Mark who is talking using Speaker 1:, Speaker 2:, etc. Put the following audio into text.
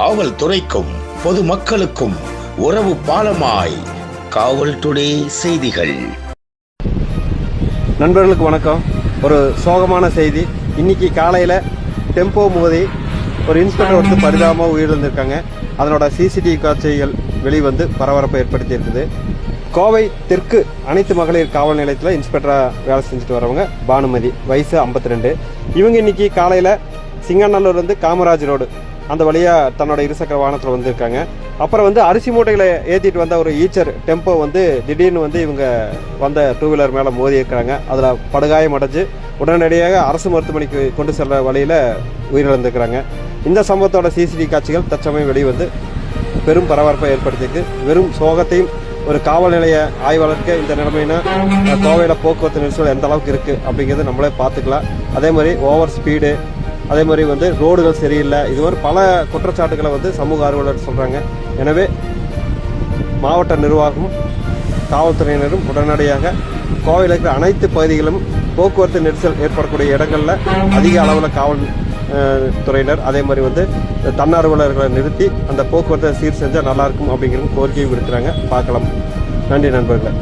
Speaker 1: காவல்துறைக்கும் பொதுமக்களுக்கும் உறவு பாலமாய் காவல் டுடே செய்திகள்.
Speaker 2: நண்பர்களுக்கு வணக்கம். ஒரு சோகமான செய்தி. இன்னைக்கு காலையில் டெம்போ மோதி ஒரு இன்ஸ்பெக்டர் வந்து பரிதாபமாக உயிரிழந்திருக்காங்க. அதனோட சிசிடிவி காட்சிகள் வெளிவந்து பரபரப்பை ஏற்படுத்தி இருக்குது. கோவை தெற்கு அனைத்து மகளிர் காவல் நிலையத்தில் இன்ஸ்பெக்டராக வேலை செஞ்சுட்டு வரவங்க பானுமதி, வயசு 52. இவங்க இன்னைக்கு காலையில் சிங்கநல்லூர் வந்து காமராஜ் ரோடு அந்த வழியாக தன்னோட இருசக்கர வாகனத்தில் வந்திருக்காங்க. அப்புறம் வந்து அரிசி மூட்டைகளை ஏற்றிட்டு வந்த ஒரு ஈச்சர் டெம்போ வந்து திடீர்னு வந்து இவங்க வந்த டூ வீலர் மேலே மோதி இருக்கிறாங்க. அதில் படுகாயம் அடைஞ்சு உடனடியாக அரசு மருத்துவமனைக்கு கொண்டு செல்ற வழியில் உயிரிழந்திருக்கிறாங்க. இந்த சம்பவத்தோட சிசிடிவி காட்சிகள் தற்சமயம் வெளிவந்து பெரும் பரபரப்பை ஏற்படுத்தியிருக்கு. வெறும் சோகத்தையும் ஒரு காவல் நிலைய ஆய்வாளருக்கு இந்த நிலைமைனா கோவையில் போக்குவரத்து நெரிசல் எந்த அளவுக்கு இருக்குது அப்படிங்கிறத நம்மளே பார்த்துக்கலாம். அதே மாதிரி ஓவர் ஸ்பீடு, அதே மாதிரி வந்து ரோடுகள் சரியில்லை, இது மாதிரி பல குற்றச்சாட்டுகளை வந்து சமூக ஆர்வலர் சொல்கிறாங்க. எனவே மாவட்ட நிர்வாகமும் காவல்துறையினரும் உடனடியாக கோவையில் இருக்கிற அனைத்து பகுதிகளும் போக்குவரத்து நெரிசல் ஏற்படக்கூடிய இடங்களில் அதிக அளவில் காவல் துறையினர் அதே மாதிரி வந்து தன்னார்வலர்களை நிறுத்தி அந்த போக்குவரத்தை சீர் செஞ்சால் நல்லாயிருக்கும் அப்படிங்கிற கோரிக்கையும் விடுக்கிறாங்க. பார்க்கலாம். நன்றி நண்பர்களே.